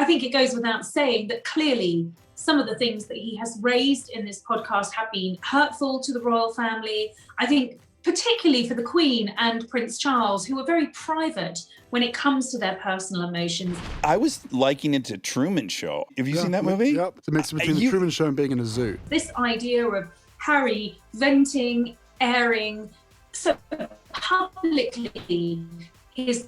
think it goes without saying that clearly some of the things that he has raised in this podcast have been hurtful to the royal family. I think particularly for the Queen and Prince Charles, who are very private when it comes to their personal emotions. I was liking it to Truman Show. Have you seen that movie? Yep. It's a mix between the Truman Show and being in a zoo. This idea of Harry venting, airing so publicly his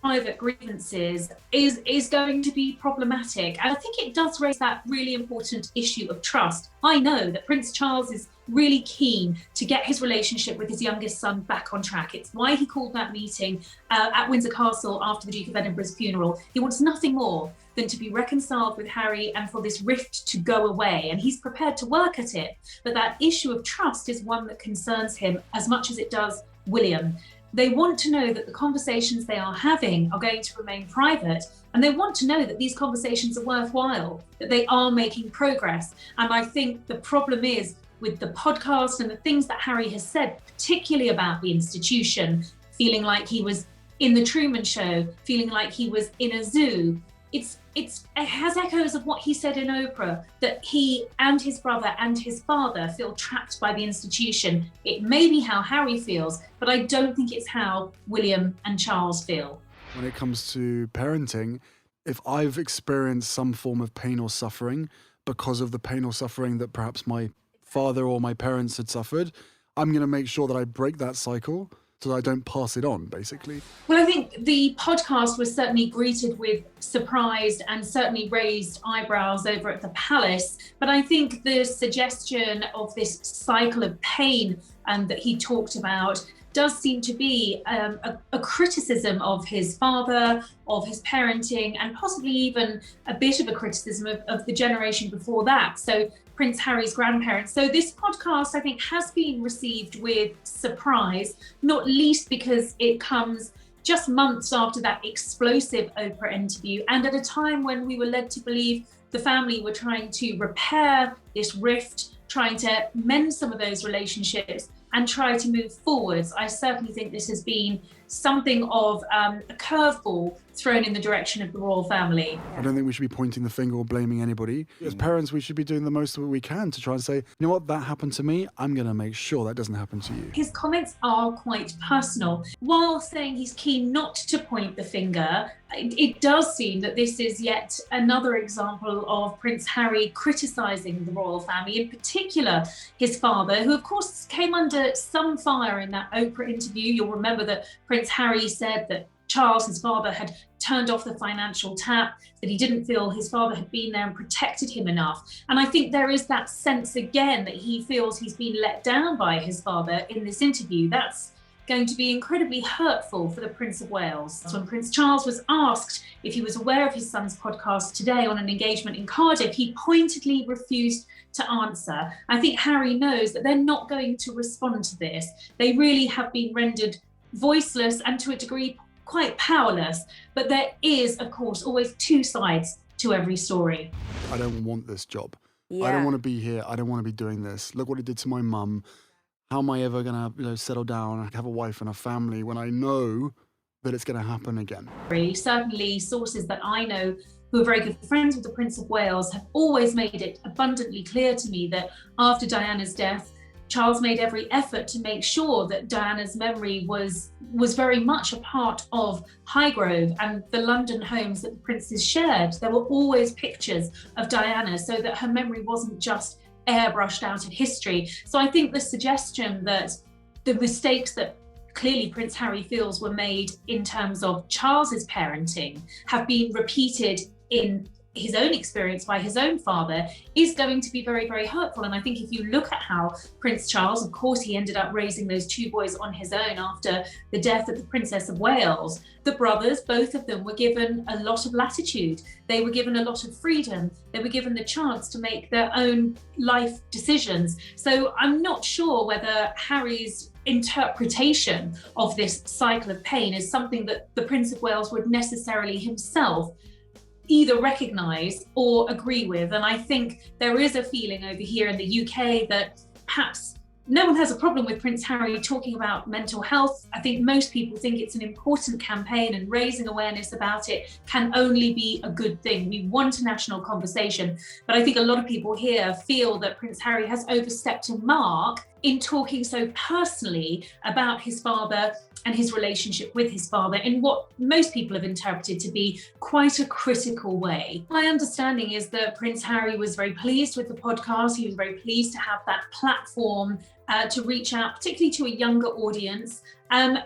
private grievances is going to be problematic. And I think it does raise that really important issue of trust. I know that Prince Charles is really keen to get his relationship with his youngest son back on track. It's why he called that meeting at Windsor Castle after the Duke of Edinburgh's funeral. He wants nothing more than to be reconciled with Harry and for this rift to go away. And he's prepared to work at it. But that issue of trust is one that concerns him as much as it does William. They want to know that the conversations they are having are going to remain private, and they want to know that these conversations are worthwhile, that they are making progress. And I think the problem is with the podcast and the things that Harry has said, particularly about the institution, feeling like he was in the Truman Show, feeling like he was in a zoo. It has echoes of what he said in Oprah, that he and his brother and his father feel trapped by the institution. It may be how Harry feels, but I don't think it's how William and Charles feel. When it comes to parenting, if I've experienced some form of pain or suffering because of the pain or suffering that perhaps my father or my parents had suffered, I'm going to make sure that I break that cycle so that I don't pass it on, basically. Well, I think the podcast was certainly greeted with surprise and certainly raised eyebrows over at the palace. But I think the suggestion of this cycle of pain that he talked about does seem to be a criticism of his father, of his parenting, and possibly even a bit of a criticism of the generation before that. So Prince Harry's grandparents. So this podcast, I think, has been received with surprise, not least because it comes just months after that explosive Oprah interview, and at a time when we were led to believe the family were trying to repair this rift, trying to mend some of those relationships and try to move forwards. I certainly think this has been something of a curveball thrown in the direction of the royal family. I don't think we should be pointing the finger or blaming anybody. As parents, we should be doing the most of what we can to try and say, you know what, that happened to me, I'm going to make sure that doesn't happen to you. His comments are quite personal. While saying he's keen not to point the finger, it does seem that this is yet another example of Prince Harry criticising the royal family, in particular his father, who of course came under some fire in that Oprah interview. You'll remember that Prince Harry said that Charles, his father, had turned off the financial tap, that he didn't feel his father had been there and protected him enough. And I think there is that sense again that he feels he's been let down by his father in this interview. That's going to be incredibly hurtful for the Prince of Wales. When Prince Charles was asked if he was aware of his son's podcast today on an engagement in Cardiff, he pointedly refused to answer. I think Harry knows that they're not going to respond to this. They really have been rendered voiceless and to a degree quite powerless, but there is, of course, always two sides to every story. I don't want this job. Yeah. I don't want to be here. I don't want to be doing this. Look what it did to my mum. How am I ever going to settle down and have a wife and a family when I know that it's going to happen again? Certainly sources that I know who are very good friends with the Prince of Wales have always made it abundantly clear to me that after Diana's death, Charles made every effort to make sure that Diana's memory was very much a part of Highgrove and the London homes that the princes shared. There were always pictures of Diana so that her memory wasn't just airbrushed out of history. So I think the suggestion that the mistakes that clearly Prince Harry feels were made in terms of Charles's parenting have been repeated in his own experience by his own father is going to be very, very hurtful. And I think if you look at how Prince Charles, of course, he ended up raising those two boys on his own after the death of the Princess of Wales. The brothers, both of them, were given a lot of latitude. They were given a lot of freedom. They were given the chance to make their own life decisions. So I'm not sure whether Harry's interpretation of this cycle of pain is something that the Prince of Wales would necessarily himself either recognise or agree with. And I think there is a feeling over here in the UK that perhaps No one has a problem with Prince Harry talking about mental health. I think most people think it's an important campaign, and raising awareness about it can only be a good thing. We want a national conversation, but I think a lot of people here feel that Prince Harry has overstepped a mark in talking so personally about his father and his relationship with his father in what most people have interpreted to be quite a critical way. My understanding is that Prince Harry was very pleased with the podcast. He was very pleased to have that platform to reach out, particularly to a younger audience.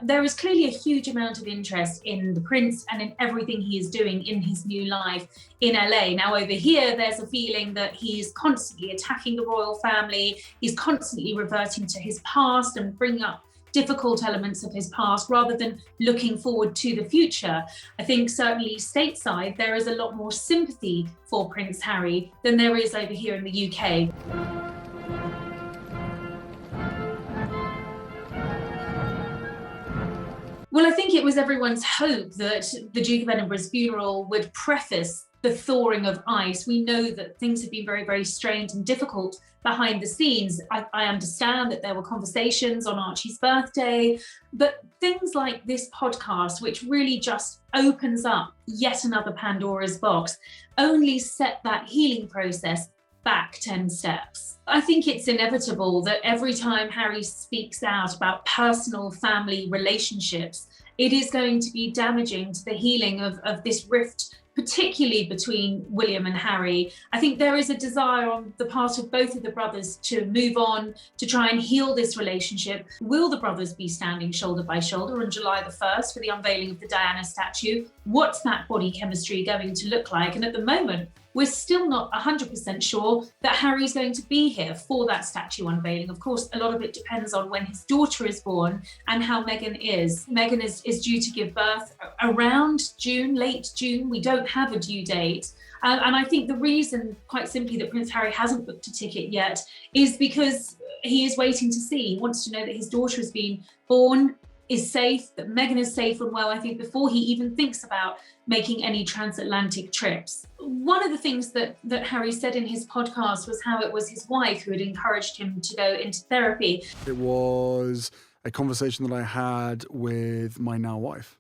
There is clearly a huge amount of interest in the Prince and in everything he is doing in his new life in LA. Now, over here, there's a feeling that he's constantly attacking the royal family. He's constantly reverting to his past and bringing up difficult elements of his past rather than looking forward to the future. I think certainly stateside, there is a lot more sympathy for Prince Harry than there is over here in the UK. Well, I think it was everyone's hope that the Duke of Edinburgh's funeral would preface the thawing of ice. We know that things have been very, very strained and difficult behind the scenes. I understand that there were conversations on Archie's birthday, but things like this podcast, which really just opens up yet another Pandora's box, only set that healing process back 10 steps. I think it's inevitable that every time Harry speaks out about personal family relationships, it is going to be damaging to the healing of this rift, particularly between William and Harry. I think there is a desire on the part of both of the brothers to move on, to try and heal this relationship. Will the brothers be standing shoulder by shoulder on July the 1st for the unveiling of the Diana statue? What's that body chemistry going to look like? And at the moment, we're still not 100% sure that Harry's going to be here for that statue unveiling. Of course, a lot of it depends on when his daughter is born and how Meghan is. Meghan is due to give birth around June, late June. We don't have a due date. And I think the reason, quite simply, that Prince Harry hasn't booked a ticket yet is because he is waiting to see. He wants to know that his daughter has been born, is safe, that Meghan is safe and well, I think, before he even thinks about making any transatlantic trips. One of the things that Harry said in his podcast was how it was his wife who had encouraged him to go into therapy. It was a conversation that I had with my now wife.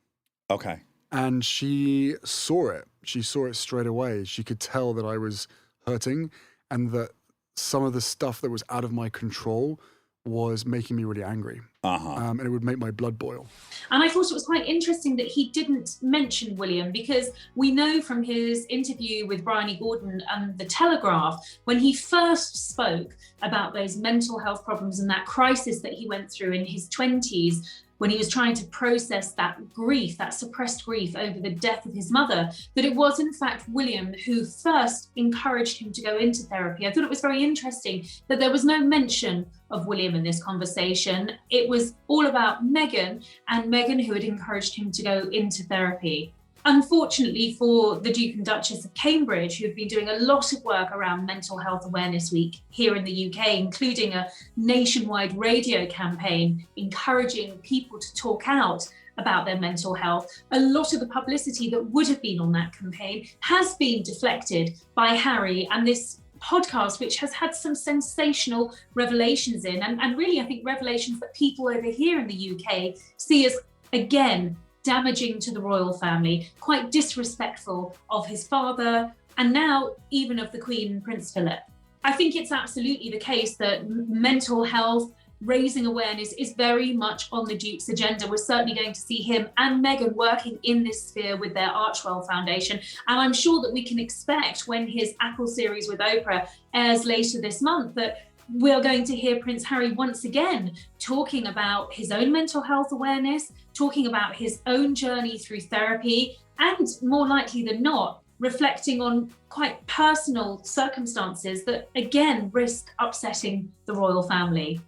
Okay. And she saw it. She saw it straight away. She could tell that I was hurting and that some of the stuff that was out of my control was making me really angry. And it would make my blood boil. And I thought it was quite interesting that he didn't mention William, because we know from his interview with Bryony Gordon and The Telegraph, when he first spoke about those mental health problems and that crisis that he went through in his 20s, when he was trying to process that grief, that suppressed grief over the death of his mother, that it was in fact William who first encouraged him to go into therapy. I thought it was very interesting that there was no mention of William in this conversation. It was all about Meghan, and Meghan who had encouraged him to go into therapy. Unfortunately for the Duke and Duchess of Cambridge, who have been doing a lot of work around Mental Health Awareness Week here in the UK, including a nationwide radio campaign encouraging people to talk out about their mental health, a lot of the publicity that would have been on that campaign has been deflected by Harry and this podcast, which has had some sensational revelations in, and really I think revelations that people over here in the UK see as, again, damaging to the royal family, quite disrespectful of his father, and now even of the Queen and Prince Philip. I think it's absolutely the case that mental health, raising awareness is very much on the Duke's agenda. We're certainly going to see him and Meghan working in this sphere with their Archwell Foundation. And I'm sure that we can expect when his Apple series with Oprah airs later this month that we're going to hear Prince Harry once again talking about his own mental health awareness, talking about his own journey through therapy, and more likely than not, reflecting on quite personal circumstances that again risk upsetting the royal family.